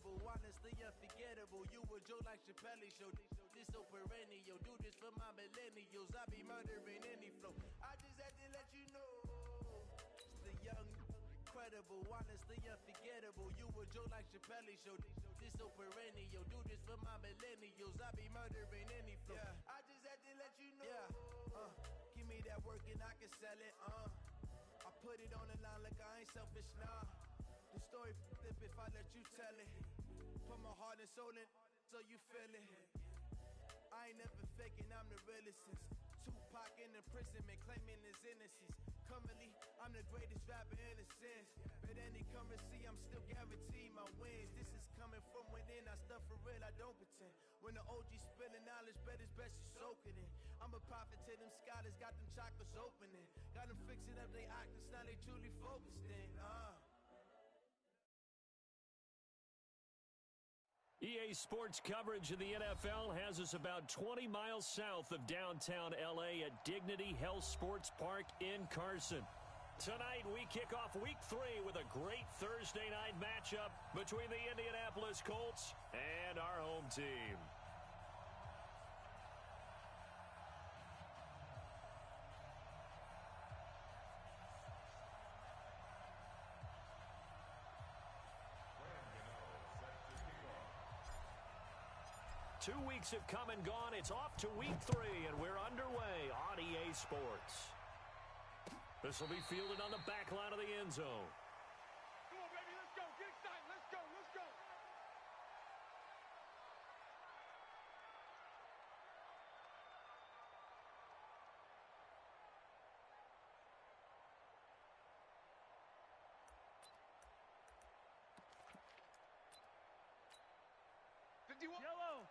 incredible, honestly unforgettable. You a joke like Chappelle Show. This so perennial. Do this for my millennials. I be murdering any flow. I just had to let you know. It's the young, incredible, honestly unforgettable. You a joke like Chappelle Show. This so perennial. Do this for my millennials. I be murdering any flow. Yeah. I just had to let you know. Yeah. Give me that work and I can sell it. I put it on the line like I ain't selfish, nah. The story flip if I let you tell it. Put my heart and soul in so you feel it. I ain't never faking, I'm the realest since Tupac in imprisonment, claiming his innocence. Currently, I'm the greatest rapper in a sense. But any currency, I'm still guaranteed my wins. This is coming from within, I stuff for real, I don't pretend. When the OG spilling knowledge, bet it's best you soak it in. I'm a prophet to them scholars, got them chakras opening. Got them fixing up they octaves, now they truly focused in. EA Sports coverage of the NFL has us about 20 miles south of downtown L.A. at Dignity Health Sports Park in Carson. Tonight, we kick off Week 3 with a great Thursday night matchup between the Indianapolis Colts and our home team. Two weeks have come and gone. It's off to Week 3, and we're underway on EA Sports. This will be fielded on the back line of the end zone. Come on, baby, let's go. Get excited. Let's go. Let's go. Yellow.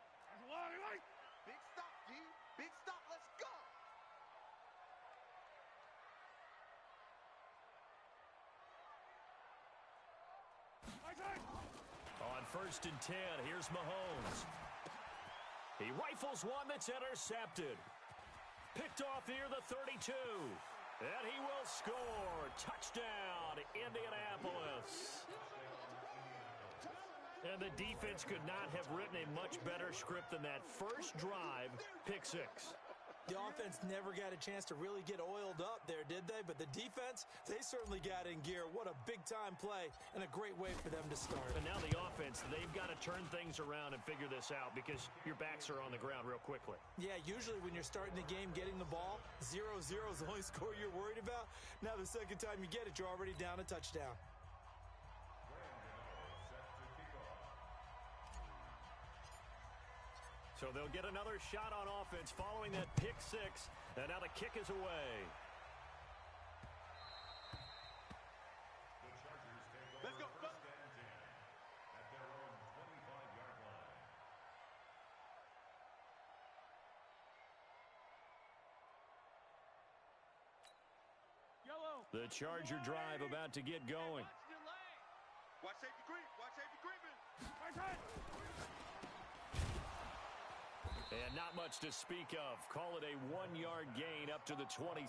Big stop, D. Big stop. Let's go. On 1st and 10, here's Mahomes. He rifles one that's intercepted. Picked off near the 32. And he will score. Touchdown, Indianapolis. And the defense could not have written a much better script than that first drive, pick 6. The offense never got a chance to really get oiled up there, did they? But the defense, they certainly got in gear. What a big-time play and a great way for them to start. And now the offense, they've got to turn things around and figure this out because your backs are on the ground real quickly. Yeah, usually when you're starting the game, getting the ball, 0-0 is the only score you're worried about. Now the second time you get it, you're already down a touchdown. So they'll get another shot on offense following that pick 6. And now the kick is away. Let's go. First and 10 at their own 25-yard line. Yellow. The Charger drive about to get going. Watch safety creep. Watch safety creeping. And not much to speak of. Call it a 1-yard gain up to the 26.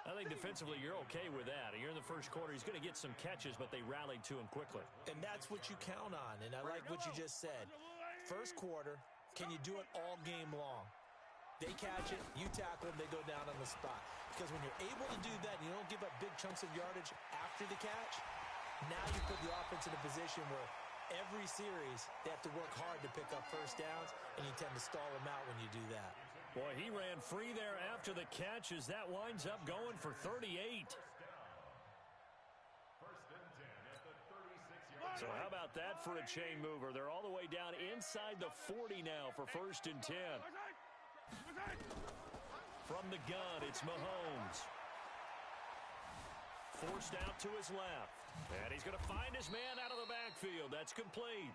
I think defensively you're okay with that. You're in the first quarter. He's going to get some catches, but they rallied to him quickly. And that's what you count on, and I like what you just said. First quarter, can you do it all game long? They catch it, you tackle them, they go down on the spot. Because when you're able to do that and you don't give up big chunks of yardage after the catch, now you put the offense in a position where every series, they have to work hard to pick up first downs, and you tend to stall them out when you do that. Boy, he ran free there after the catch as that winds up going for 38. First and 10 at the 36-yard. So how about that for a chain mover? They're all the way down inside the 40 now for 1st and 10. From the gun, it's Mahomes. Forced out to his left. And he's going to find his man out of the backfield. That's complete.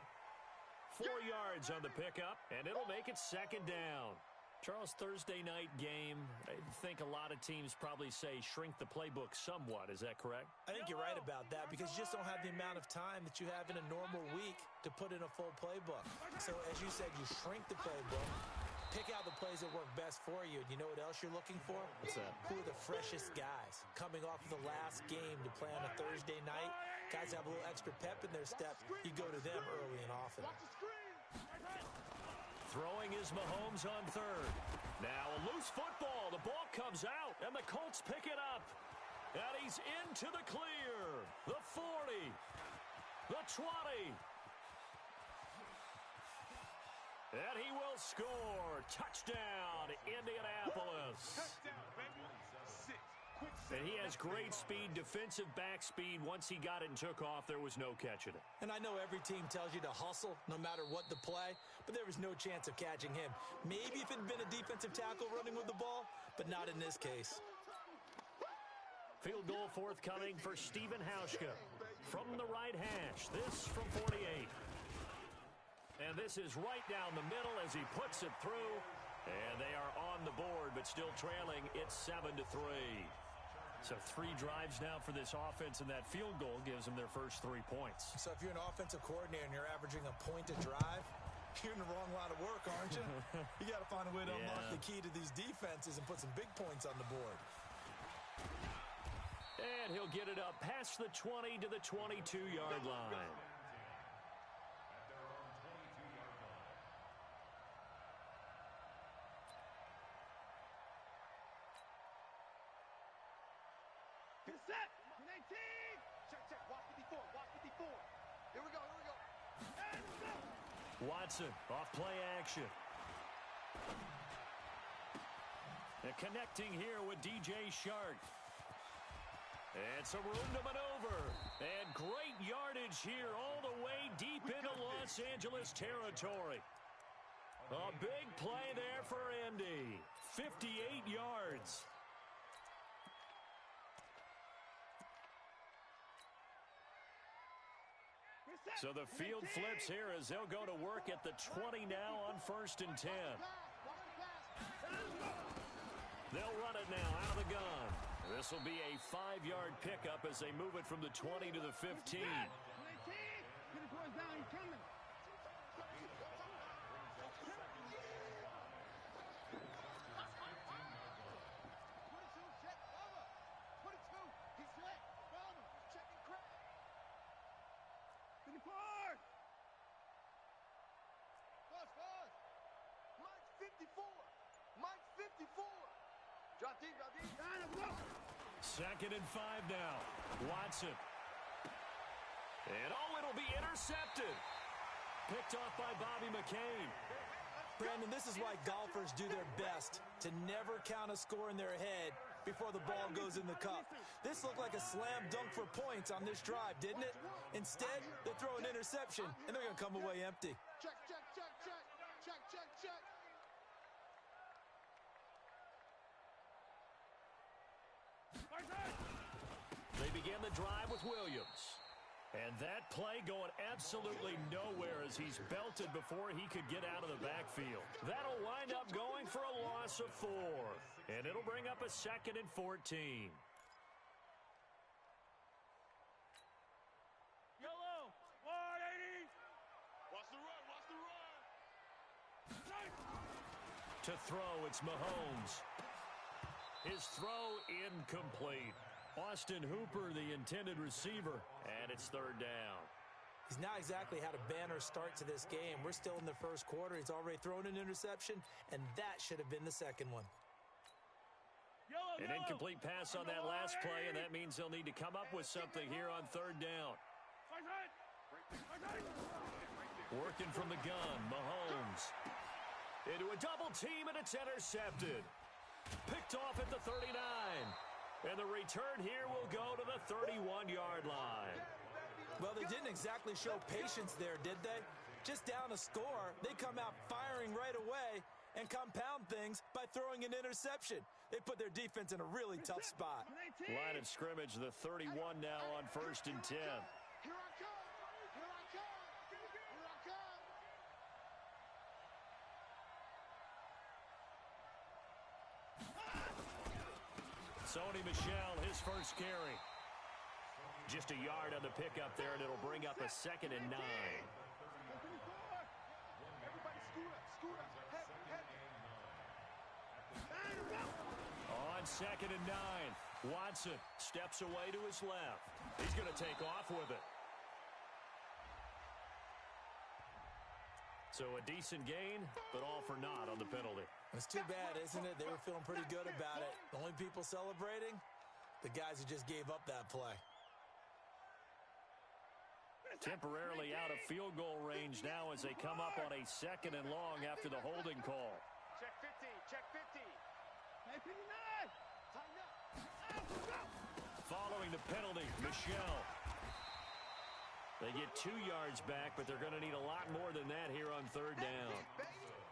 4 yards on the pickup, and it'll make it 2nd down. Charles, Thursday night game, I think a lot of teams probably say shrink the playbook somewhat. Is that correct? I think you're right about that because you just don't have the amount of time that you have in a normal week to put in a full playbook. So, as you said, you shrink the playbook. Pick out the plays that work best for you. And you know what else you're looking for? What's that? Who are the freshest guys? Coming off of the last game to play on a Thursday night, guys have a little extra pep in their step. You go to them early and often. Throwing is Mahomes on third. Now a loose football. The ball comes out, and the Colts pick it up. And he's into the clear. The 40. The 20. And he will score. Touchdown, Indianapolis. Touchdown, baby. 6. Quick 6. And he has great speed, defensive back speed. Once he got it and took off, there was no catching it. And I know every team tells you to hustle no matter what the play, but there was no chance of catching him. Maybe if it had been a defensive tackle running with the ball, but not in this case. Field goal forthcoming for Stephen Hauschka from the right hash. This from 48. And this is right down the middle as he puts it through. And they are on the board, but still trailing. It's 7-3. So 3 drives now for this offense, and that field goal gives them their first 3 points. So if you're an offensive coordinator and you're averaging a point a drive, you're in the wrong line of work, aren't you? You got to find a way to unlock the key to these defenses and put some big points on the board. And he'll get it up past the 20 to the 22-yard line. Get set. 19. Check, check. Watch 54. Watch 54. Here we go. Here we go. And go. Watson off play action. And connecting here with DJ Shark. And some room to maneuver. And great yardage here all the way deep into Los Angeles territory. A big play there for Indy. 58 yards. So the field flips here as they'll go to work at the 20 now on 1st and 10. They'll run it now out of the gun. This will be a 5-yard pickup as they move it from the 20 to the 15. Mike's 54. Mike's 54. Drop deep, drop deep. 2nd and 5 now. Watson. And it'll be intercepted. Picked off by Bobby McCain. Brandon, this is why golfers do their best to never count a score in their head before the ball goes in the cup. This looked like a slam dunk for points on this drive, didn't it? Instead, they throw an interception, and they're going to come away empty. Check, check, check, check. Check, check, check. They begin the drive with Williams. And that play going absolutely nowhere as he's belted before he could get out of the backfield. That'll wind up going for a loss of 4. And it'll bring up a 2nd and 14. Yellow. 180. Watch the run. Watch the run. To throw, it's Mahomes. His throw incomplete. Austin Hooper, the intended receiver, and it's 3rd down. He's not exactly had a banner start to this game. We're still in the 1st quarter. He's already thrown an interception, and that should have been the 2nd one. An incomplete pass on that last play, and that means they'll need to come up with something here on 3rd down. Working from the gun, Mahomes. Into a double team, and it's intercepted. Picked off at the 39. And the return here will go to the 31-yard line. Well, they didn't exactly show patience there, did they? Just down a score, they come out firing right away and compound things by throwing an interception. They put their defense in a really tough spot. Line of scrimmage, the 31 now on 1st and 10. Here I come. Here I come. Here I come. Sony Michel, his first carry. Just a yard on the pickup there, and it'll bring up a 2nd and 9. Everybody scoot up, scoot up. Head, head. 2nd and 9. Watson steps away to his left. He's going to take off with it. So a decent gain, but all for naught on the penalty. It's too bad, isn't it? They were feeling pretty good about it. The only people celebrating, the guys who just gave up that play. Temporarily out of field goal range now as they come up on a 2nd and long after the holding call. Check 50, check 50. Hey, 59. Tighten up. Following the penalty, Michelle. They get 2 yards back, but they're going to need a lot more than that here on 3rd down.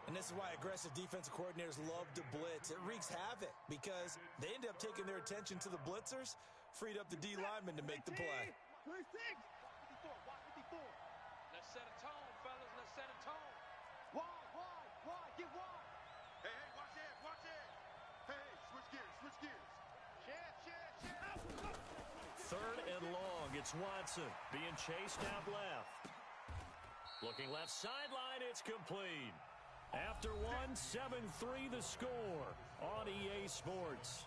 And this is why aggressive defensive coordinators love to blitz. It wreaks havoc because they end up taking their attention to the blitzers, freed up the D lineman to make the play. 26. Watch 54. Let's set a tone, fellas. Let's set a tone. Wide. Get wide. Hey, watch it. Hey, switch gears. Share. 3rd and long. It's Watson being chased out left. Looking left sideline. It's complete. After 1, 7-3 the score on EA Sports.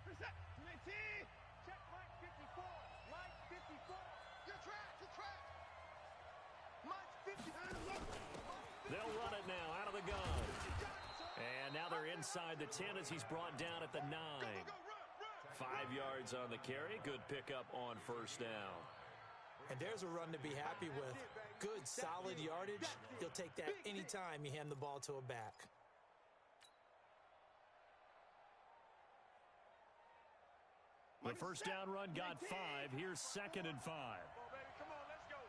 Reset. 19. Check Mike 54. Mike 54. Your track. Mike 50. They'll run it now out of the gun. And now they're inside the 10 as he's brought down at the 9. 5 yards on the carry. Good pickup on 1st down. And there's a run to be happy with. Good, solid yardage. You'll take that anytime you hand the ball to a back. The 1st down run got 5. Here's 2nd and 5. Come on, baby. Come on, let's go.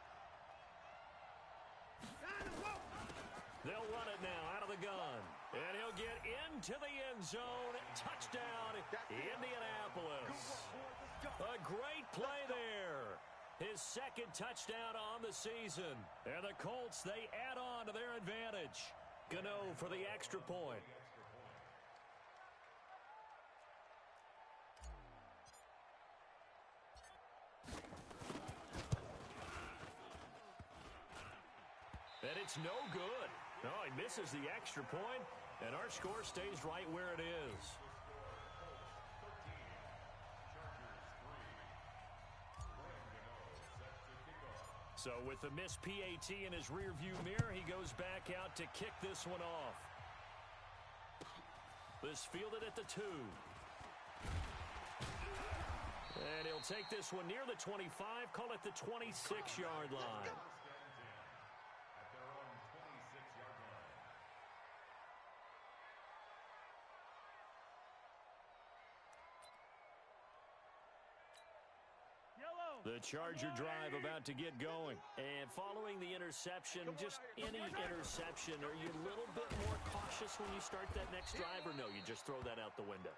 They'll run it now out of the gun. And he'll get into the end zone. Touchdown, Indianapolis. A great play there. His 2nd touchdown on the season. And the Colts, they add on to their advantage. Gano for the extra point. And it's no good. No, he misses the extra point, and our score stays right where it is. So with the missed PAT in his rearview mirror, he goes back out to kick this one off. This fielded at the 2. And he'll take this one near the 25, call it the 26-yard line. The Charger drive about to get going. And following the interception, just any interception, are you a little bit more cautious when you start that next drive, or no, you just throw that out the window?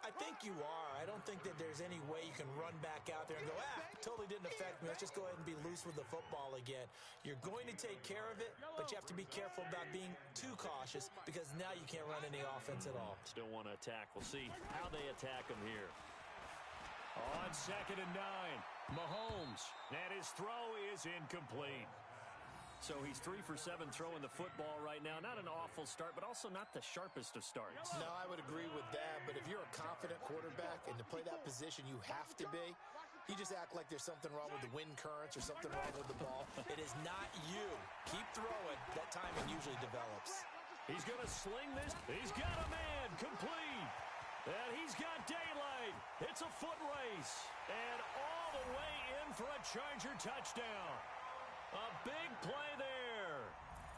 I think you are. I don't think that there's any way you can run back out there and go, totally didn't affect me. Let's just go ahead and be loose with the football again. You're going to take care of it, but you have to be careful about being too cautious because now you can't run any offense at all. Still want to attack. We'll see how they attack him here. On 2nd and 9, Mahomes. And his throw is incomplete. So he's 3 for 7 throwing the football right now. Not an awful start, but also not the sharpest of starts. No, I would agree with that. But if you're a confident quarterback and to play that position you have to be, you just act like there's something wrong with the wind currents or something wrong with the ball. It is not you. Keep throwing. That timing usually develops. He's going to sling this. He's got a man complete. And he's got daylight. It's a foot race. And all the way in for a Charger touchdown. A big play there.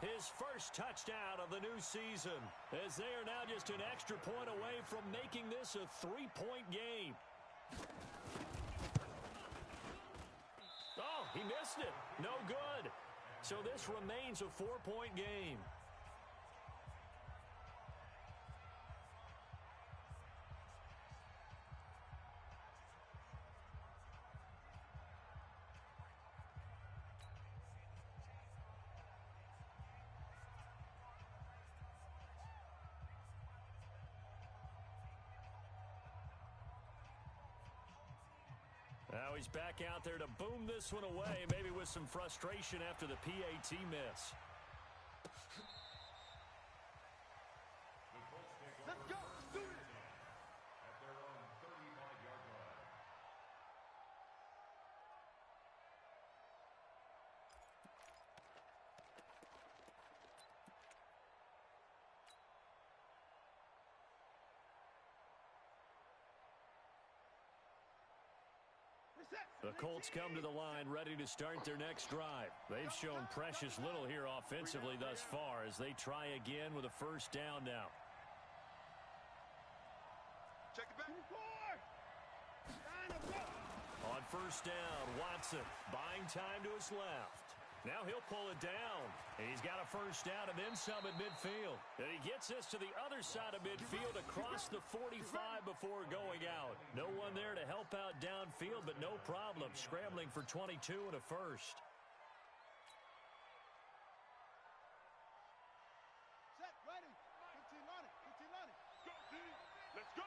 His first touchdown of the new season, as they are now just an extra point away from making this a 3-point game. Oh, he missed it. No good. So this remains a 4-point game. he's back out there to boom this one away, maybe with some frustration after the PAT miss. Let's go. Do it. At their own 35-yard line. The Colts come to the line ready to start their next drive. They've shown precious little here offensively thus far as they try again with a first down now. Check it back. On first down, Watson buying time to his left. Now he'll pull it down. He's got a first down and then some at midfield. And he gets this to the other side of midfield across the 45 before going out. No one there to help out downfield, but no problem. Scrambling for 22 and a first. Set, ready. 15 on it. 15 on it. Go, D. Let's go.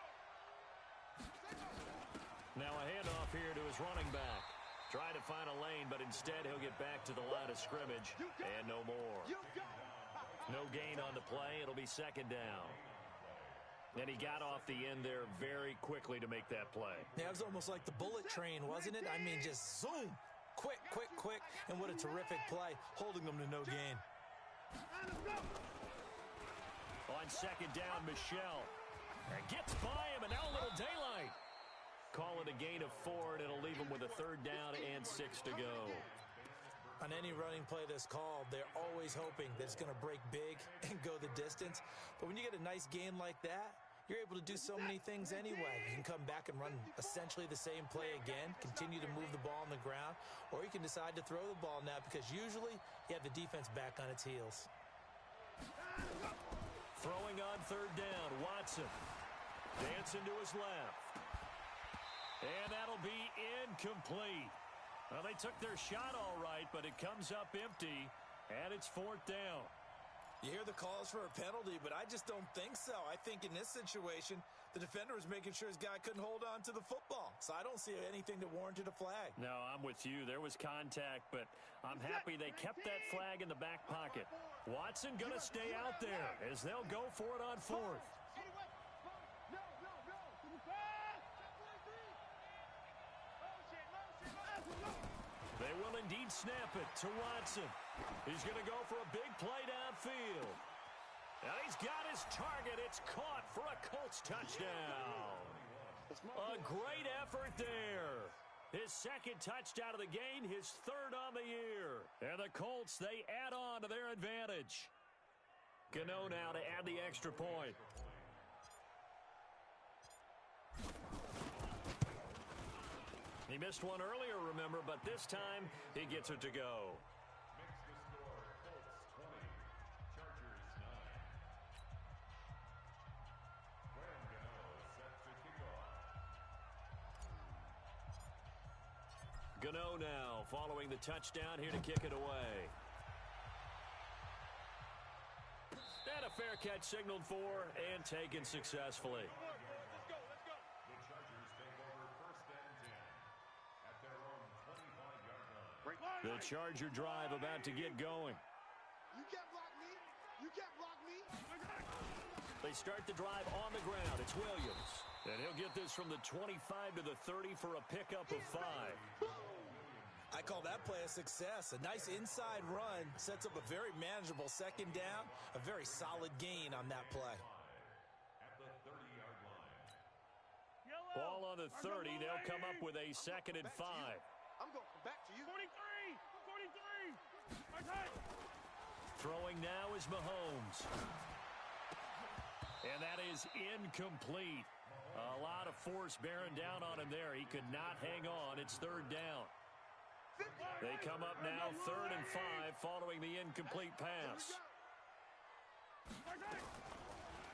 Now a handoff here to his running back. Trying to find a lane, but instead he'll get back to the line of scrimmage. And no more. No gain on the play. It'll be second down. And he got off the end there very quickly to make that play. Yeah, it was almost like the bullet train, wasn't it? I mean, just zoom. Quick, quick, quick. And what a terrific play, holding them to no gain. On second down, Michelle. And gets by him, and now a little daylight. Call it a gain of 4, and it'll leave him with a third down and 6 to go. On any running play that's called, they're always hoping that it's going to break big and go the distance. But when you get a nice gain like that, you're able to do so many things anyway. You can come back and run essentially the same play again, continue to move the ball on the ground, or you can decide to throw the ball now because usually you have the defense back on its heels. Throwing on third down, Watson. Dancing to his left. And that'll be incomplete. Well, they took their shot all right, but it comes up empty, and it's fourth down. You hear the calls for a penalty, but I just don't think so. I think in this situation, the defender was making sure his guy couldn't hold on to the football. So I don't see anything that warranted a flag. No, I'm with you. There was contact, but I'm happy they kept that flag in the back pocket. Watson going to stay out there as they'll go for it on fourth. They will indeed snap it to Watson. He's going to go for a big play downfield. And he's got his target. It's caught for a Colts touchdown. A great effort there. His second touchdown of the game, his third on the year. And the Colts, they add on to their advantage. Gano now to add the extra point. He missed one earlier, remember, but this time he gets it to go. Makes the score Colts 20, Chargers 9. Graham Gano set to kick off. Gano now following the touchdown here to kick it away. And a fair catch signaled for and taken successfully. The Charger drive about to get going. You can't block me. You can't block me. They start the drive on the ground. It's Williams. And he'll get this from the 25 to the 30 for a pickup of 5. I call that play a success. A nice inside run sets up a very manageable second down. A very solid gain on that play. At the 30-yard line. Ball on the 30. They'll come up with a second and 5. I'm going to come back to you. 43. Throwing now is Mahomes. And that is incomplete. A lot of force bearing down on him there. He could not hang on. It's third down. They come up now third and 5 following the incomplete pass.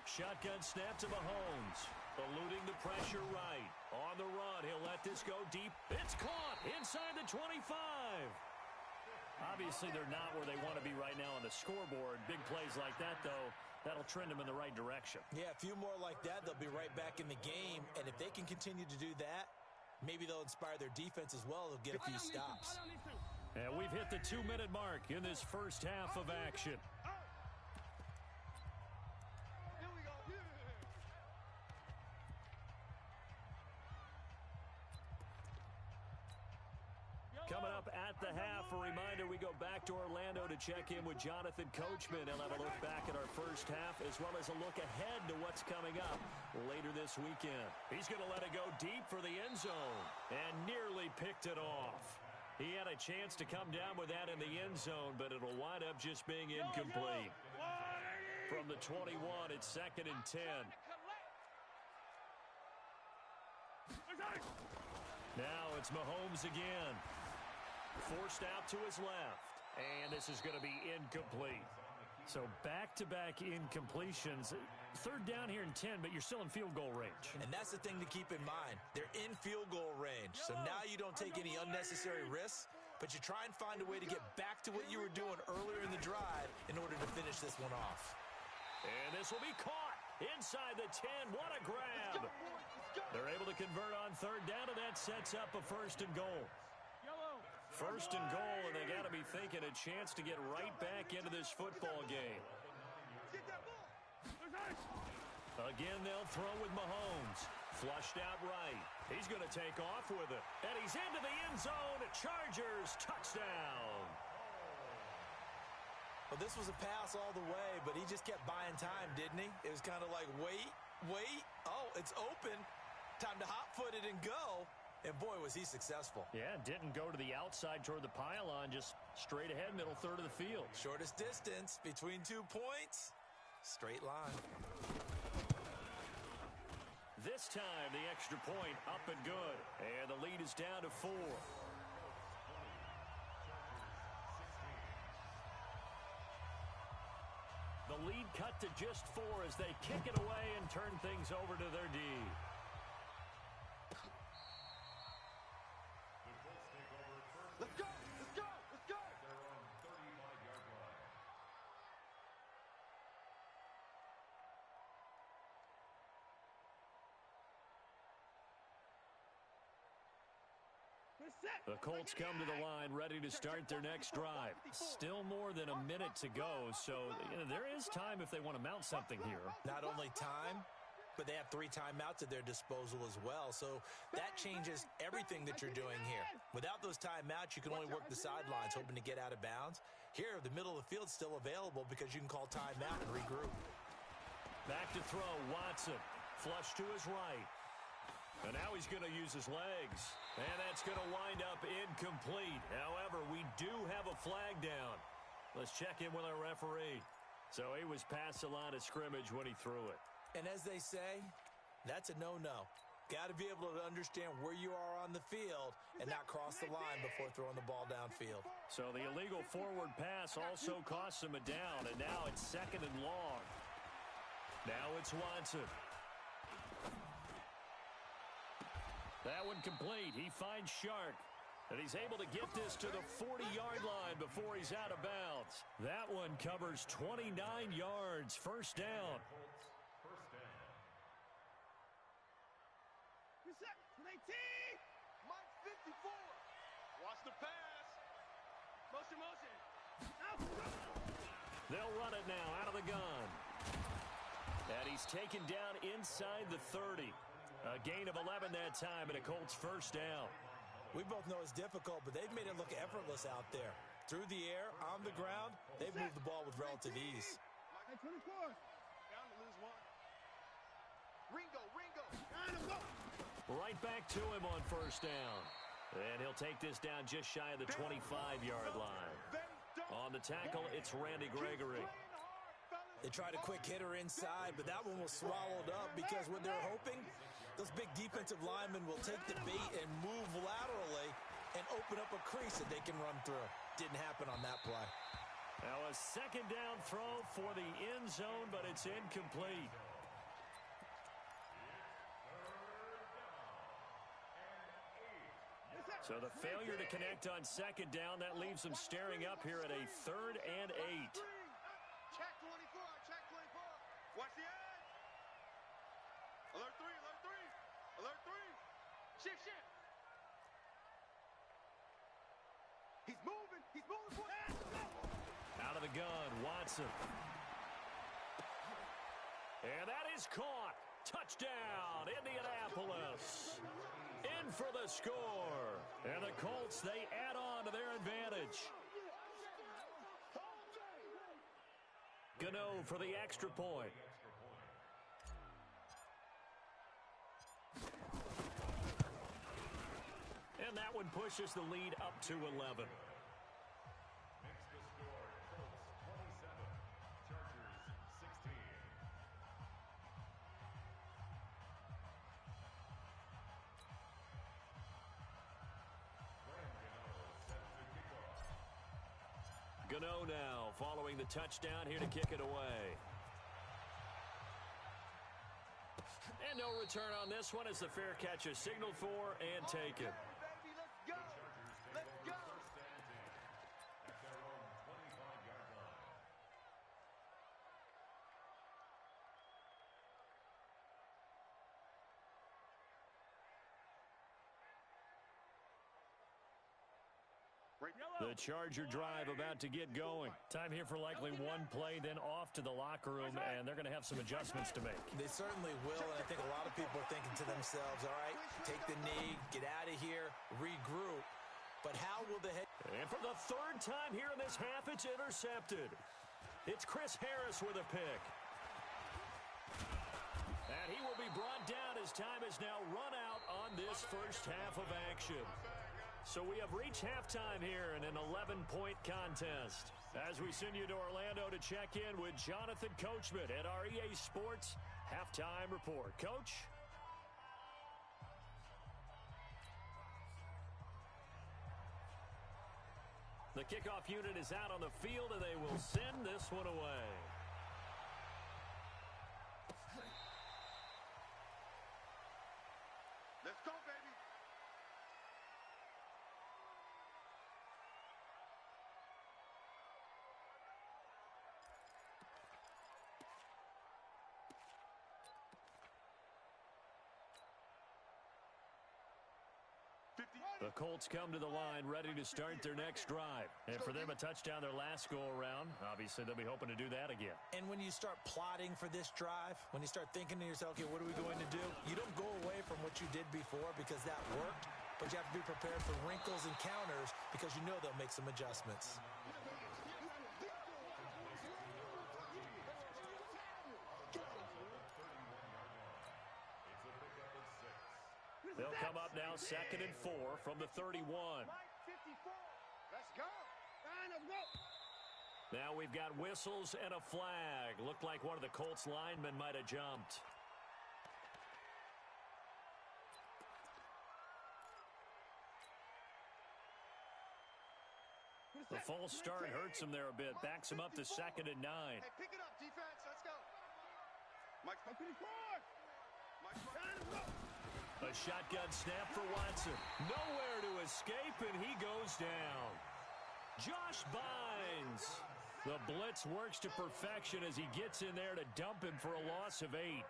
Shotgun snap to Mahomes. Eluding the pressure right. On the run, he'll let this go deep. It's caught inside the 25. Obviously, they're not where they want to be right now on the scoreboard. Big plays like that, though, that'll trend them in the right direction. Yeah, a few more like that, they'll be right back in the game. And if they can continue to do that, Maybe they'll inspire their defense as well. They'll get a few stops. And we've hit the 2-minute mark in this first half of action. Here we go. Coming up at the half, a reminder, we go back to Orlando to check in with Jonathan Coachman. He'll have a look back at our first half as well as a look ahead to what's coming up later this weekend. He's going to let it go deep for the end zone and nearly picked it off. He had a chance to come down with that in the end zone, but it'll wind up just being incomplete. From the 21, it's 2nd and 10. Now it's Mahomes again. Forced out to his left. And this is going to be incomplete. So back-to-back incompletions. 3rd down here in 10, but you're still in field goal range. And that's the thing to keep in mind. They're in field goal range. So now you don't take any unnecessary risks, but you try and find a way to get back to what you were doing earlier in the drive in order to finish this one off. And this will be caught inside the 10. What a grab. They're able to convert on 3rd down, and that sets up a 1st and goal. 1st and goal, and they got to be thinking a chance to get right back into this football game. Again, they'll throw with Mahomes. Flushed out right. He's going to take off with it. And he's into the end zone. Chargers touchdown. Well, this was a pass all the way, but he just kept buying time, didn't he? It was kind of like, wait. Oh, it's open. Time to hot-foot it and go. And boy, was he successful. Yeah, didn't go to the outside toward the pylon, just straight ahead, middle third of the field. Shortest distance between 2 points. Straight line. This time, the extra point up and good. And the lead is down to 4. The lead cut to just 4 as they kick it away and turn things over to their D. Let's go. Let's go. Let's go. They're on 35-yard line. The Colts come to the line ready to start their next drive. Still more than a minute to go, so there is time if they want to mount something here. Not only time, but they have 3 timeouts at their disposal as well. So that changes everything that you're doing here. Without those timeouts, you can only work the sidelines, hoping to get out of bounds. Here, the middle of the field's still available because you can call timeout and regroup. Back to throw, Watson. Flush to his right. And now he's going to use his legs. And that's going to wind up incomplete. However, we do have a flag down. Let's check in with our referee. So he was past the line of scrimmage when he threw it. And as they say, that's a no-no. Got to be able to understand where you are on the field and not cross the line before throwing the ball downfield. So the illegal forward pass also costs him a down, and now it's 2nd and long. Now it's Watson. That one complete. He finds Shark. And he's able to get this to the 40-yard line before he's out of bounds. That one covers 29 yards. First down. First down. Reset. 19. Mike 54. Watch the pass. Motion. They'll run it now out of the gun. And he's taken down inside the 30. A gain of 11 that time and a Colts first down. We both know it's difficult, but they've made it look effortless out there. Through the air, on the ground, they've moved the ball with relative ease. 24. Down to lose 1. Ringo. Right back to him on first down. And he'll take this down just shy of the 25-yard line. On the tackle, it's Randy Gregory. They tried a quick hitter inside, but that one was swallowed up because what they're hoping, those big defensive linemen will take the bait and move laterally and open up a crease that they can run through. Didn't happen on that play. Now a 2nd down throw for the end zone, but it's incomplete. So the failure to connect on 2nd down, that leaves them staring up here at a 3rd and 8. Check 24. Check 24. Watch the edge. Alert 3. Shift. He's moving for it. Out of the gun, Watson. And that is caught. Touchdown, Indianapolis. In for the score. And the Colts, they add on to their advantage. Gano for the extra point. And that one pushes the lead up to 11. Makes the score Colts 27, Chargers 16. Gano now following the touchdown here to kick it away. And no return on this one as the fair catch is signaled for and taken. Baby, let's go. Let's go. Stands in at their own 25-yard line. The Charger drive about to get going. Time here for likely one play, then off to the locker room, and they're going to have some adjustments to make. They certainly will, and I think a lot of people are thinking to themselves, all right, take the knee, get out of here, regroup. But how will the head... And for the third time here in this half, it's intercepted. It's Chris Harris with a pick. And he will be brought down as time is now run out on this first half of action. So we have reached halftime here in an 11-point contest. As we send you to Orlando to check in with Jonathan Coachman at our EA Sports Halftime Report. Coach? The kickoff unit is out on the field, and they will send this one away. Let's go, baby. The Colts come to the line ready to start their next drive. And for them, a touchdown their last go-around. Obviously, they'll be hoping to do that again. And when you start plotting for this drive, when you start thinking to yourself, okay, what are we going to do? You don't go away from what you did before because that worked, but you have to be prepared for wrinkles and counters because you know they'll make some adjustments. They'll come up now 2nd and 4 from the 31. Mike 54. Let's go. Now we've got whistles and a flag. Looked like one of the Colts linemen might have jumped. The false start hurts him there a bit. Backs him up to 2nd and 9. Hey, pick it up, defense. Let's go. Mike 54. Mike 54. A shotgun snap for Watson. Nowhere to escape, and he goes down. Josh Bynes. The blitz works to perfection as he gets in there to dump him for a loss of 8.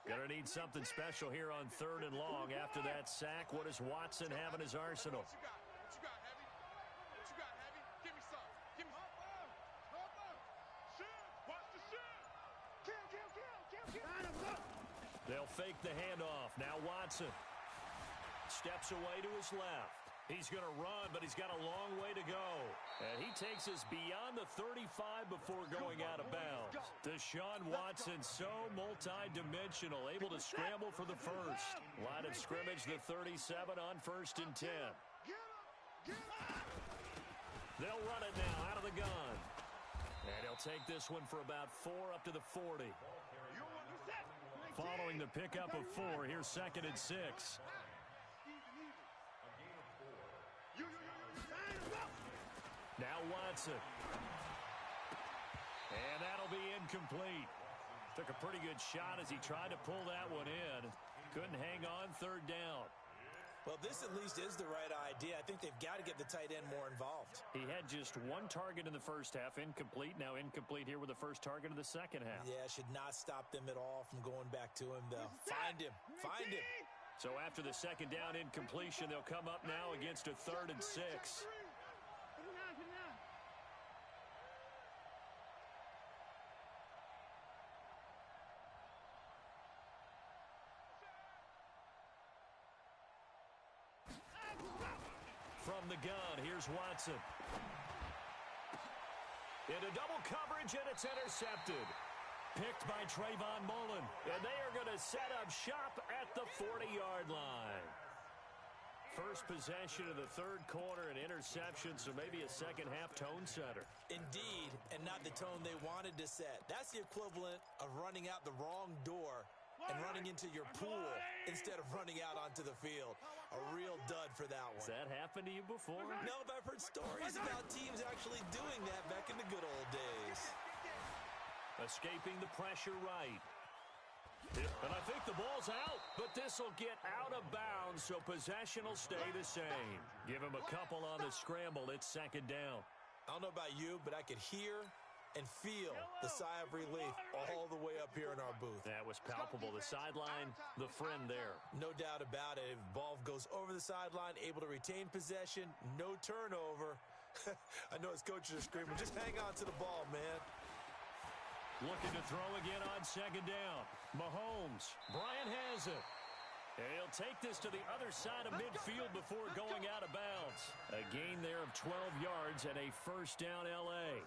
Gonna need something special here on 3rd and long. After that sack, what does Watson have in his arsenal? What you got? What you got, Heavy? What you got, Heavy? Give me some. Give me some. Shoot. Watch the shoot. Kill. They'll fake the handoff. Now Watson steps away to his left. He's going to run, but he's got a long way to go. And he takes us beyond the 35 before going out of bounds. Deshaun Watson, so multi-dimensional, able to scramble for the first. Line of scrimmage, the 37 on 1st and 10. They'll run it now out of the gun. And he'll take this one for about 4 up to the 40. Following the pickup of 4, here's 2nd and 6. Now Watson. And that'll be incomplete. Took a pretty good shot as he tried to pull that one in. Couldn't hang on 3rd down. Well, this at least is the right idea. I think they've got to get the tight end more involved. He had just one target in the first half, incomplete. Now incomplete here with the first target of the second half. Yeah, should not stop them at all from going back to him, though. Find him. Find him. So after the second down incompletion, they'll come up now against a 3rd and 6. From the gun, here's Watson. Into double coverage, and it's intercepted. Picked by Trayvon Mullen. And they are going to set up shop at the 40-yard line. First possession of the third quarter, an interception, so maybe a second-half tone setter. Indeed, and not the tone they wanted to set. That's the equivalent of running out the wrong door and running into your pool instead of running out onto the field. A real dud for that one. Has that happened to you before? No, but I've heard stories about teams actually doing that back in the good old days. Escaping the pressure right. And I think the ball's out, but this will get out of bounds, so possession will stay the same. Give him a couple on the scramble. It's second down. I don't know about you, but I could hear and feel the sigh of relief all the way up here in our booth. That was palpable. The sideline, the friend there. No doubt about it. If the ball goes over the sideline, able to retain possession, no turnover. I know his coaches are screaming, just hang on to the ball, man. Looking to throw again on second down. Mahomes. Bryant has it. And he'll take this to the other side of midfield before going out of bounds. A gain there of 12 yards and a first down L.A.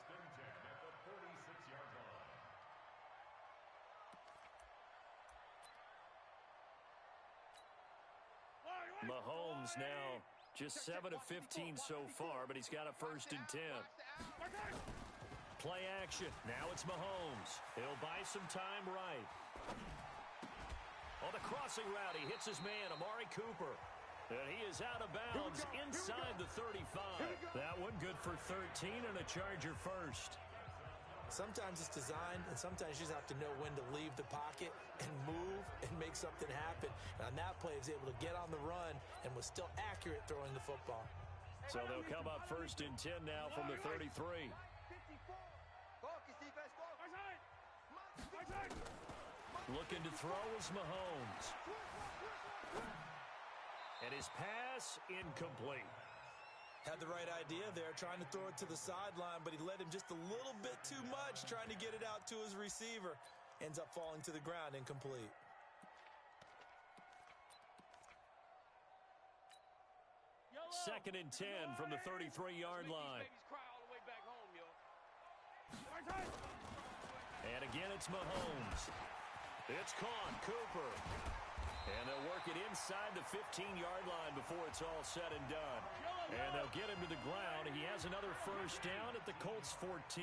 Mahomes now just 7 of 15 so far, but he's got a 1st and 10. Play action. Now it's Mahomes. He'll buy some time right. On the crossing route, he hits his man, Amari Cooper. And he is out of bounds inside the 35. That one good for 13 and a Charger first. Sometimes it's designed, and sometimes you just have to know when to leave the pocket and move and make something happen. And on that play, he was able to get on the run and was still accurate throwing the football. So they'll come up 1st and 10 now from the 33. Looking to throw is Mahomes. And his pass incomplete. Had the right idea there, trying to throw it to the sideline, but he led him just a little bit too much, trying to get it out to his receiver. Ends up falling to the ground, incomplete. Second and 10 from the 33-yard line. And again, it's Mahomes. It's caught. Cooper. And they'll work it inside the 15-yard line before it's all said and done. And they'll get him to the ground. He has another first down at the Colts 14.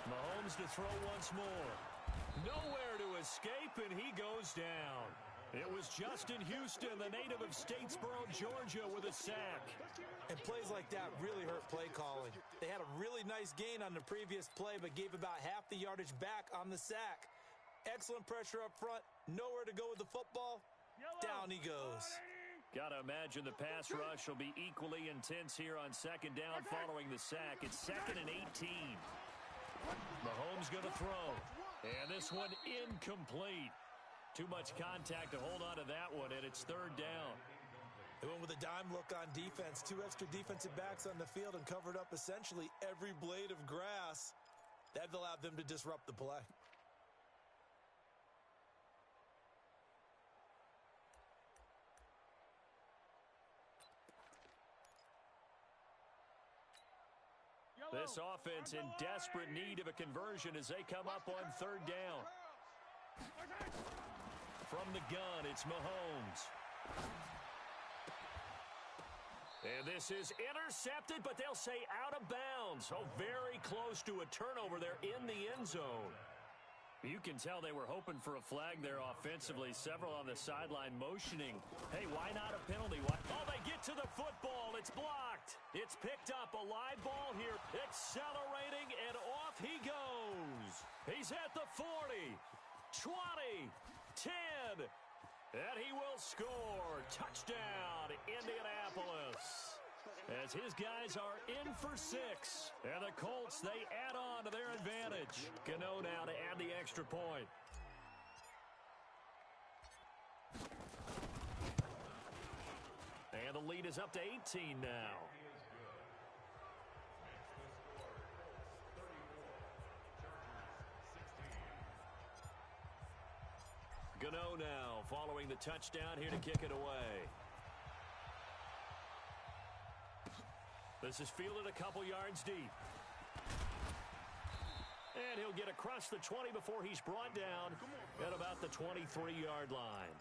Mahomes to throw once more. Nowhere to escape, and he goes down. It was Justin Houston, the native of Statesboro, Georgia, with a sack. And plays like that really hurt play calling. They had a really nice gain on the previous play, but gave about half the yardage back on the sack. Excellent pressure up front. Nowhere to go with the football. Down he goes. Got to imagine the pass rush will be equally intense here on second down following the sack. It's 2nd and 18. Mahomes going to throw. And this one incomplete. Too much contact to hold on to that one, and it's 3rd down. They went with a dime look on defense. 2 extra defensive backs on the field and covered up essentially every blade of grass. That allowed them to disrupt the play. This offense in desperate need of a conversion as they come up on 3rd down. From the gun, it's Mahomes. And this is intercepted, but they'll say out of bounds. Oh, very close to a turnover there in the end zone. You can tell they were hoping for a flag there offensively. Several on the sideline motioning. Hey, why not a penalty? Why? Oh, they get to the football. It's blocked. It's picked up. A live ball here. Accelerating, and off he goes. He's at the 40, 20, 10. And he will score. Touchdown, Indianapolis. As his guys are in for 6. And the Colts, they add on to their advantage. Gano now to add the extra point. And the lead is up to 18 now. Gano now following the touchdown here to kick it away. This is fielded a couple yards deep. And he'll get across the 20 before he's brought down at about the 23-yard line.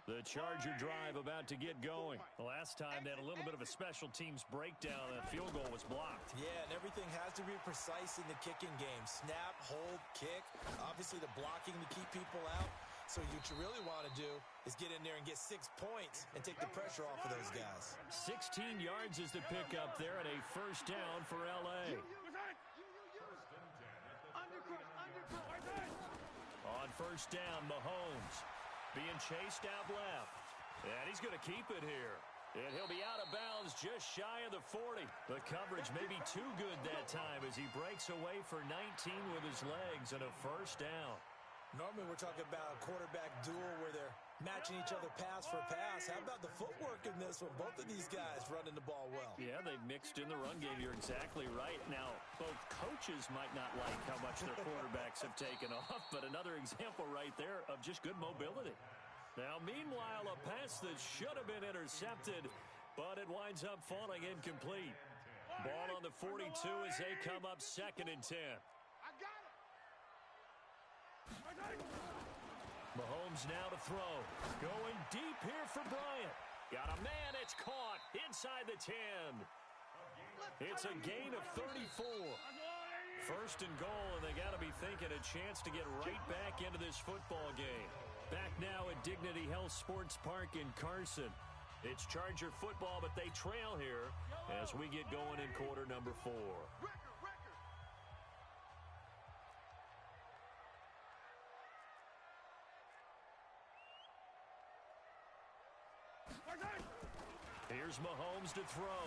The Charger drive about to get going. The last time they had a little bit of a special teams breakdown. That field goal was blocked. Yeah, and everything has to be precise in the kicking game. Snap, hold, kick. Obviously the blocking to keep people out. So what you really want to do is get in there and get 6 points and take the pressure off of those guys. 16 yards is the pickup there and a first down for L.A. On first down, Mahomes being chased out left. And he's going to keep it here. And he'll be out of bounds just shy of the 40. The coverage may be too good that time as he breaks away for 19 with his legs and a first down. Normally we're talking about a quarterback duel where they're matching each other pass for pass. How about the footwork in this one? Both of these guys running the ball well. Yeah, they've mixed in the run game. You're exactly right. Now, both coaches might not like how much their quarterbacks have taken off, but another example right there of just good mobility. Now, meanwhile, a pass that should have been intercepted, but it winds up falling incomplete. Ball on the 42 as they come up 2nd and 10. Mahomes now to throw. Going deep here for Bryant. Got a man, it's caught inside the 10. It's a gain of 34. First and goal, and they got to be thinking a chance to get right back into this football game. Back now at Dignity Health Sports Park in Carson. It's Charger football, but they trail here as we get going in quarter number 4. Here's Mahomes to throw.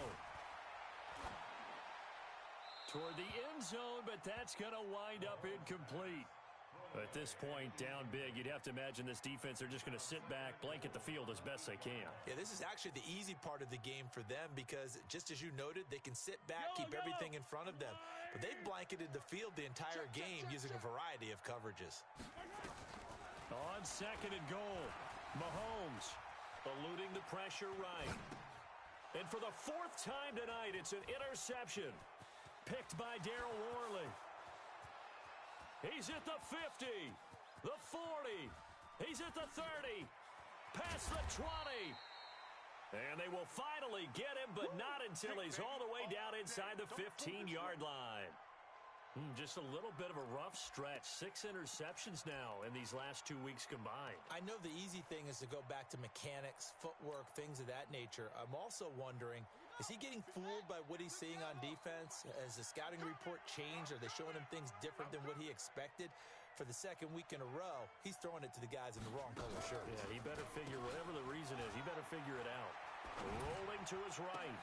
Toward the end zone, but that's going to wind up incomplete. At this point, down big, you'd have to imagine this defense, they're just going to sit back, blanket the field as best they can. Yeah, this is actually the easy part of the game for them because, just as you noted, they can sit back, keep everything in front of them. But they've blanketed the field the entire game using a variety of coverages. On 2nd and goal, Mahomes eluding the pressure right. And for the 4th time tonight, it's an interception picked by Daryl Worley. He's at the 50, the 40, he's at the 30, past the 20. And they will finally get him, but not until he's all the way down inside the 15-yard line. Just a little bit of a rough stretch. 6 interceptions now in these last 2 weeks combined. I know the easy thing is to go back to mechanics, footwork, things of that nature. I'm also wondering, is he getting fooled by what he's seeing on defense? Has the scouting report changed? Are they showing him things different than what he expected? For the 2nd week in a row, he's throwing it to the guys in the wrong color shirt. Yeah, he better figure, whatever the reason is, he better figure it out. Rolling to his right.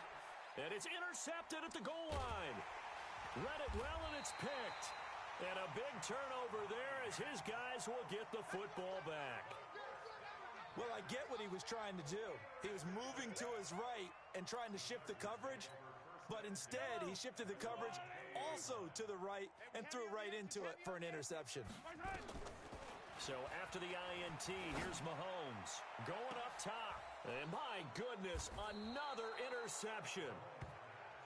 And it's intercepted at the goal line. Read it well, and it's picked. And a big turnover there as his guys will get the football back. Well, I get what he was trying to do. He was moving to his right and trying to shift the coverage, but instead he shifted the coverage also to the right and threw right into it for an interception. So after the INT, here's Mahomes going up top. And my goodness, another interception.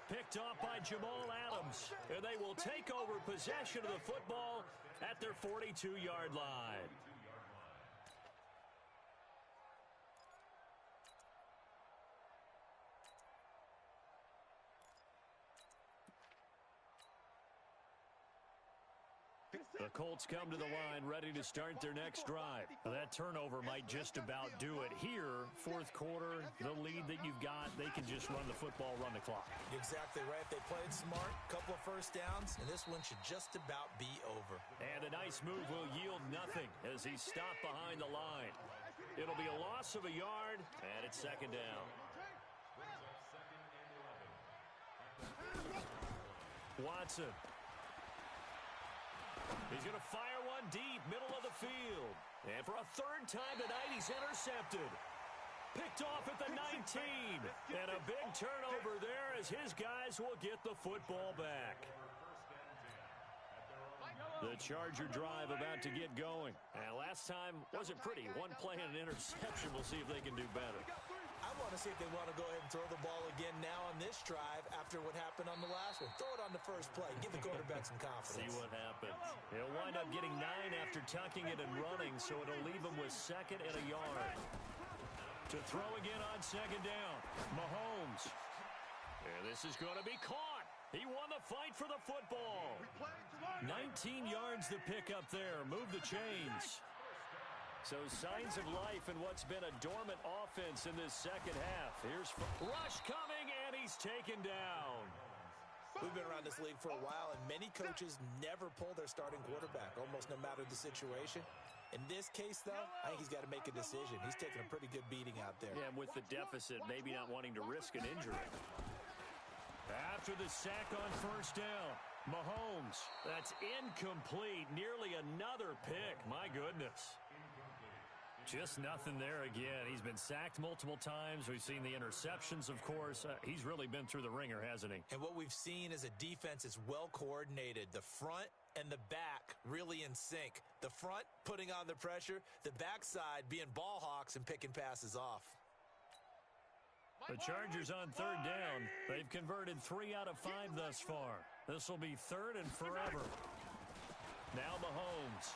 Picked off by Jamal Adams. And they will take over possession of the football at their 42-yard line. The Colts come to the line ready to start their next drive. That turnover might just about do it. Here, fourth quarter, the lead that you've got, they can just run the football, run the clock. Exactly right. They played smart, couple of first downs, and this one should just about be over. And a nice move will yield nothing as he's stopped behind the line. It'll be a loss of a yard, and it's second down. Watson. He's going to fire one deep, middle of the field. And for a third time tonight, he's intercepted. Picked off at the 19. And a big turnover there as his guys will get the football back. The Charger drive about to get going. And last time wasn't pretty. One play and an interception. We'll see if they can do better. I want to see if they want to go ahead and throw the ball again now on this drive after what happened on the last one. Throw it on the first play. Give the quarterback some confidence. See what happens. He'll wind up getting 9 after tucking it and running, so it'll leave him with second and a yard. To throw again on second down. Mahomes. And this is going to be caught. He won the fight for the football. 19 yards the pick up there. Move the chains. So signs of life in what's been a dormant offense in this second half. Here's Rush coming, and he's taken down. We've been around this league for a while, and many coaches never pull their starting quarterback, almost no matter the situation. In this case, though, I think he's got to make a decision. He's taking a pretty good beating out there. Yeah, and with the deficit, maybe not wanting to risk an injury. After the sack on first down, Mahomes. That's incomplete. Nearly another pick. My goodness. Just nothing there again. He's been sacked multiple times. We've seen the interceptions, of course. He's really been through the ringer, hasn't he? And what we've seen is a defense that's well coordinated. The front and the back really in sync. The front putting on the pressure, the backside being ball hawks and picking passes off. The Chargers on third down. They've converted 3 out of 5 thus far. This will be third and forever. Now Mahomes.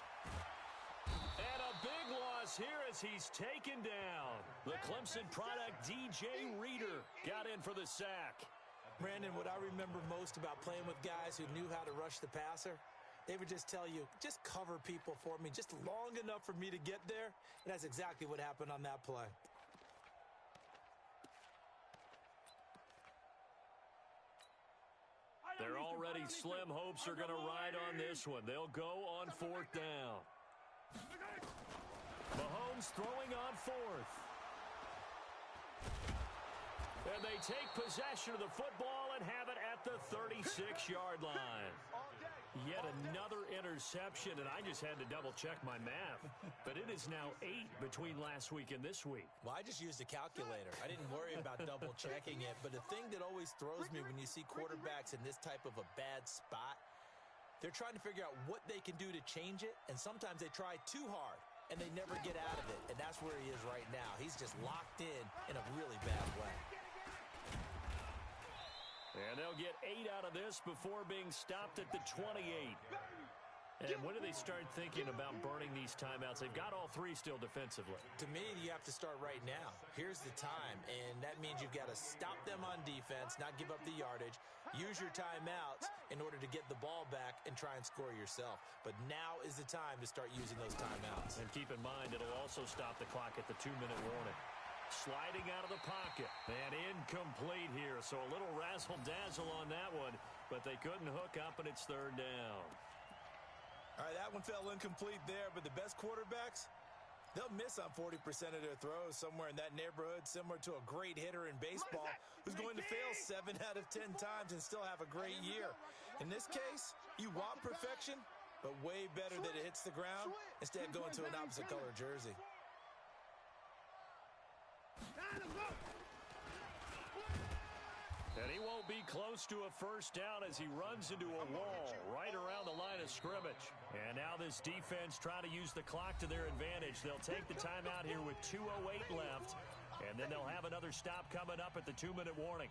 And a big loss here as he's taken down. The Clemson product, DJ Reader, got in for the sack. Brandon, what I remember most about playing with guys who knew how to rush the passer, they would just tell you, just cover people for me, just long enough for me to get there. And that's exactly what happened on that play. They're already slim hopes are going to ride on this one. They'll go on fourth down. Mahomes throwing on fourth. And they take possession of the football and have it at the 36-yard line. Yet another interception, and I just had to double-check my math. But it is now 8 between last week and this week. Well, I just used a calculator. I didn't worry about double-checking it. But the thing that always throws me when you see quarterbacks in this type of a bad spot, they're trying to figure out what they can do to change it, and sometimes they try too hard, and they never get out of it. And that's where he is right now. He's just locked in a really bad way. And they'll get 8 out of this before being stopped at the 28. And when do they start thinking about burning these timeouts? They've got all 3 still defensively. To me, you have to start right now. Here's the time, and that means you've got to stop them on defense, not give up the yardage, use your timeouts in order to get the ball back and try and score yourself. But now is the time to start using those timeouts. And keep in mind, it'll also stop the clock at the 2-minute warning. Sliding out of the pocket. And incomplete here. So a little razzle-dazzle on that one. But they couldn't hook up, and it's third down. All right, that one fell incomplete there. But the best quarterbacks, they'll miss on 40% of their throws, somewhere in that neighborhood, similar to a great hitter in baseball who's going to fail 7 out of 10 times and still have a great year. In this case, you want perfection, but way better that it hits the ground instead of going to an opposite color jersey. And he won't be close to a first down as he runs into a wall right around the line of scrimmage. And now this defense trying to use the clock to their advantage. They'll take the timeout here with 2:08 left. And then they'll have another stop coming up at the 2-minute warning.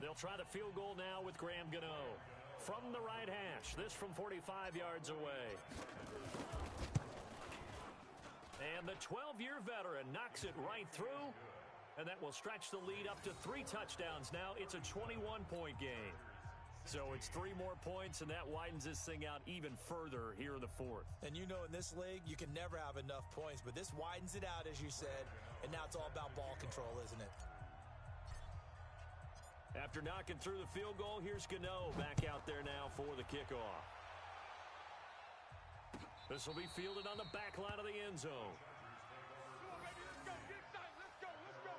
They'll try the field goal now with Graham Gano. From the right hash, this from 45 yards away. And the 12-year veteran knocks it right through. And that will stretch the lead up to 3 touchdowns now. It's a 21-point game. So it's 3 more points, and that widens this thing out even further here in the fourth. And you know in this league, you can never have enough points, but this widens it out, as you said, and now it's all about ball control, isn't it? After knocking through the field goal, here's Gano back out there now for the kickoff. This will be fielded on the back line of the end zone. Come on, baby, let's go. Get excited. Let's go. Let's go.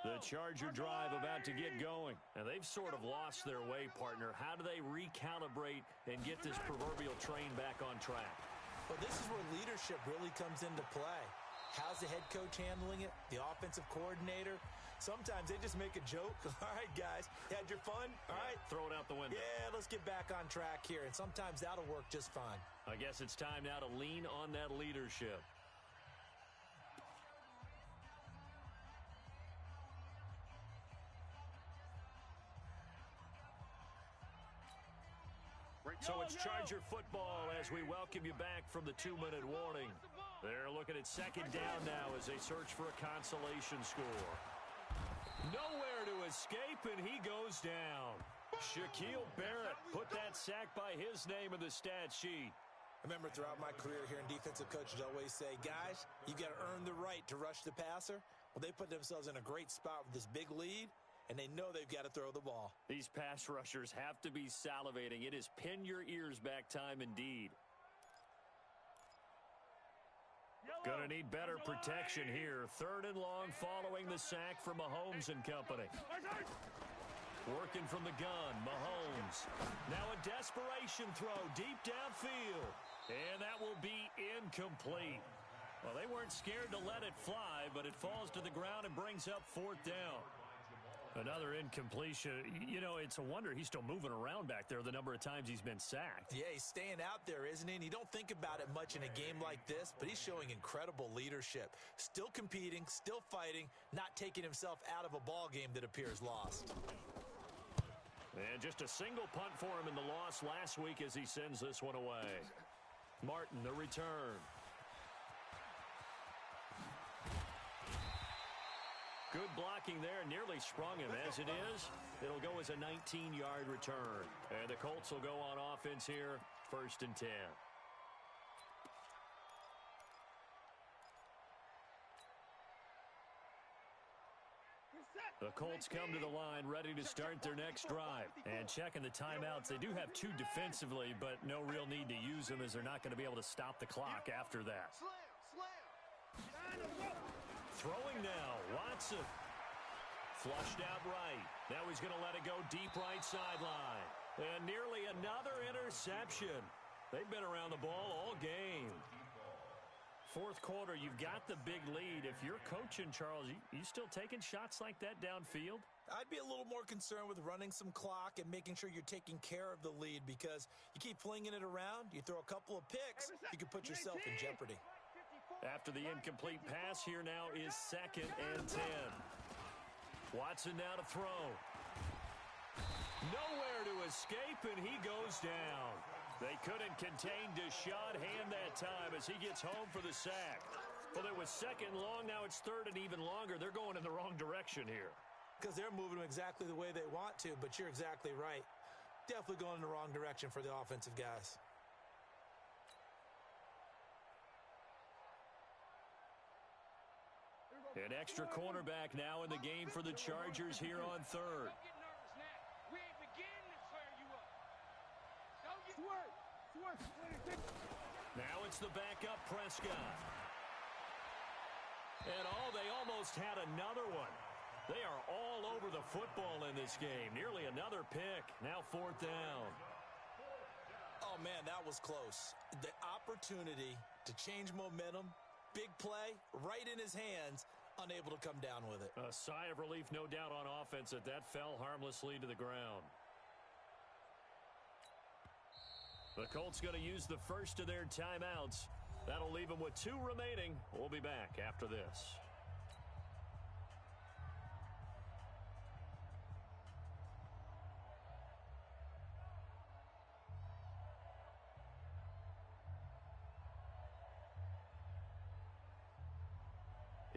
The Charger drive about to get going. And they've sort of lost their way, partner. How do they recalibrate and get this proverbial train back on track? Well, this is where leadership really comes into play. How's the head coach handling it? The offensive coordinator? Sometimes they just make a joke. All right, guys, had your fun? All right. Throw it out the window. Yeah, let's get back on track here. And sometimes that'll work just fine. I guess it's time now to lean on that leadership. So it's Charger football as we welcome you back from the 2-minute warning. They're looking at second down now as they search for a consolation score. Nowhere to escape, and he goes down. Shaquille Barrett put that sack by his name in the stat sheet. I remember throughout my career here in defensive coaches always say, guys, you got to earn the right to rush the passer. Well, they put themselves in a great spot with this big lead, and they know they've got to throw the ball. These pass rushers have to be salivating. It is pin your ears back time indeed. Gonna need better protection here. 3rd and long following the sack from Mahomes and company. Working from the gun, Mahomes. Now a desperation throw deep downfield. And that will be incomplete. Well, they weren't scared to let it fly, but it falls to the ground and brings up 4th down. Another incompletion. You know, it's a wonder he's still moving around back there the number of times he's been sacked. Yeah, he's staying out there, isn't he? And you don't think about it much in a game like this, but he's showing incredible leadership. Still competing, still fighting, not taking himself out of a ball game that appears lost. And just a single punt for him in the loss last week as he sends this one away. Martin, the return. Good blocking there, nearly sprung him. As it is, it'll go as a 19-yard return. And the Colts will go on offense here, 1st and 10. The Colts come to the line ready to start their next drive. And checking the timeouts, they do have 2 defensively, but no real need to use them as they're not going to be able to stop the clock after that. Throwing now, Watson. Flushed out right. Now he's going to let it go deep right sideline. And nearly another interception. They've been around the ball all game. 4th quarter, you've got the big lead. If you're coaching, Charles, you still taking shots like that downfield? I'd be a little more concerned with running some clock and making sure you're taking care of the lead, because you keep flinging it around, you throw a couple of picks, you can put yourself in jeopardy. After the incomplete pass, here now is 2nd and 10. Watson now to throw. Nowhere to escape, and he goes down. They couldn't contain Deshaun Hand that time as he gets home for the sack. Well, it was 2nd and long. Now it's 3rd and even longer. They're going in the wrong direction here. Because they're moving them exactly the way they want to, but you're exactly right. Definitely going in the wrong direction for the offensive guys. An extra cornerback now in the game for the Chargers here on 3rd. Don't get nervous now. We ain't beginning to tear you up. Don't get Now it's the backup Prescott. And they almost had another one. They are all over the football in this game. Nearly another pick. Now 4th down. Oh, man, that was close. The opportunity to change momentum, big play, right in his hands, unable to come down with it. A sigh of relief, no doubt, on offense that fell harmlessly to the ground. The Colts going to use the first of their timeouts. That'll leave them with 2 remaining. We'll be back after this.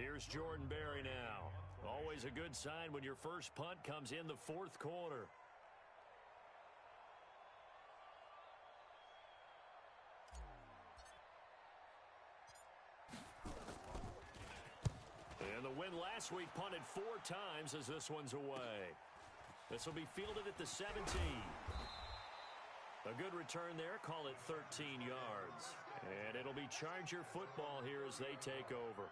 Here's Jordan Berry now. Always a good sign when your first punt comes in the fourth quarter. And the win last week punted 4 times as this one's away. This will be fielded at the 17. A good return there. Call it 13 yards. And it'll be Charger football here as they take over.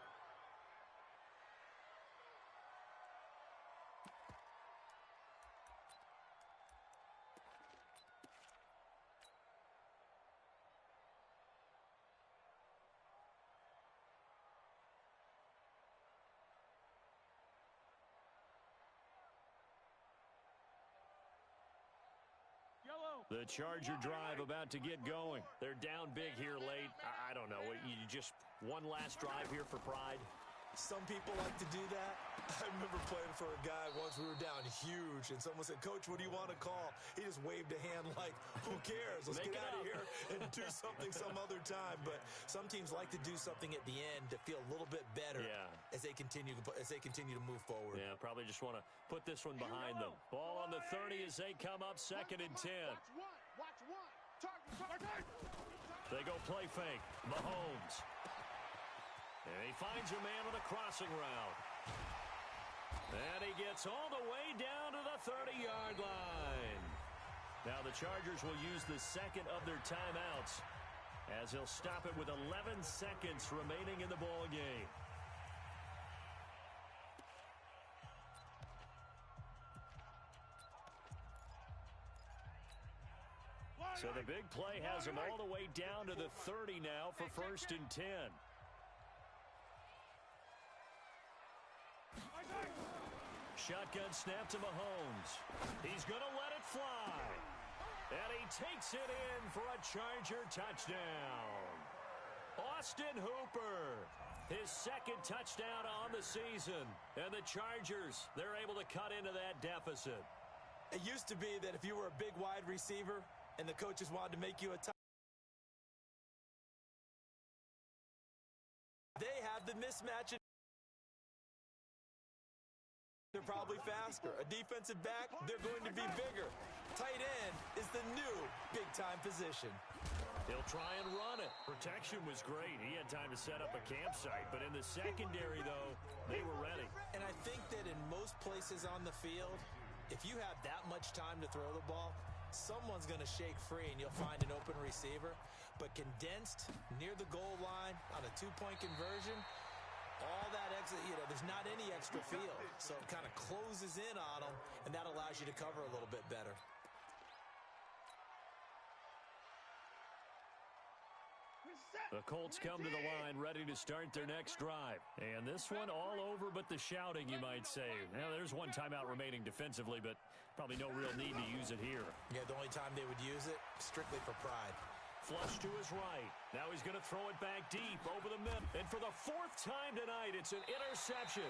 The Charger drive about to get going. They're down big here late. I don't know. You just one last drive here for pride? Some people like to do that. I remember playing for a guy once. We were down huge, and someone said, "Coach, what do you want to call?" He just waved a hand like, who cares? Let's get out of here and do something some other time. But some teams like to do something at the end to feel a little bit better as they continue to move forward. Yeah, probably just want to put this one behind them. Ball on the 30 as they come up 2nd and 10. Watch one. Target. They go play fake. Mahomes. And he finds a man with a crossing route. And he gets all the way down to the 30-yard line. Now the Chargers will use the second of their timeouts as he'll stop it with 11 seconds remaining in the ball game. So the big play has him all the way down to the 30 now for 1st and 10. Shotgun snap to Mahomes. He's going to let it fly. And he takes it in for a Charger touchdown. Austin Hooper, his 2nd touchdown on the season. And the Chargers, they're able to cut into that deficit. It used to be that if you were a big wide receiver and the coaches wanted to make you a tight end, they have the mismatch. They're probably faster. A defensive back, they're going to be bigger. Tight end is the new big-time position. He'll try and run it. Protection was great. He had time to set up a campsite. But in the secondary, though, they were ready. And I think that in most places on the field, if you have that much time to throw the ball, someone's going to shake free and you'll find an open receiver. But condensed near the goal line on a 2-point conversion, all that extra, there's not any extra field. So it kind of closes in on them, and that allows you to cover a little bit better. The Colts come to the line ready to start their next drive. And this one all over but the shouting, you might say. Now, there's one timeout remaining defensively, but probably no real need to use it here. Yeah, the only time they would use it, strictly for pride. Flush to his right. Now he's going to throw it back deep over the middle. And for the 4th time tonight, it's an interception.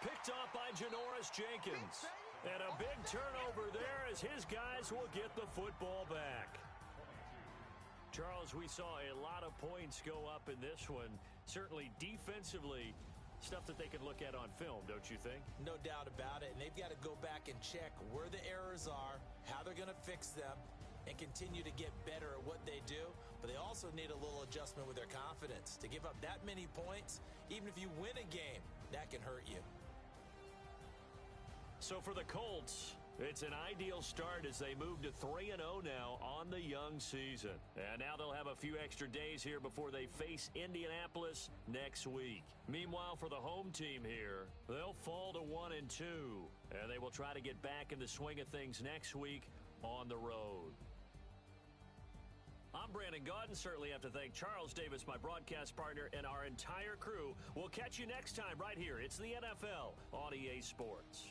Picked off by Janoris Jenkins. And a big turnover there as his guys will get the football back. Charles, we saw a lot of points go up in this one. Certainly defensively, stuff that they can look at on film, don't you think? No doubt about it. And they've got to go back and check where the errors are, how they're going to fix them, and continue to get better at what they do. But they also need a little adjustment with their confidence. To give up that many points, even if you win a game, that can hurt you. So for the Colts, it's an ideal start as they move to 3-0 now on the young season. And now they'll have a few extra days here before they face Indianapolis next week. Meanwhile, for the home team here, they'll fall to 1-2. And they will try to get back in the swing of things next week on the road. I'm Brandon Gaudin. Certainly have to thank Charles Davis, my broadcast partner, and our entire crew. We'll catch you next time right here. It's the NFL on EA Sports.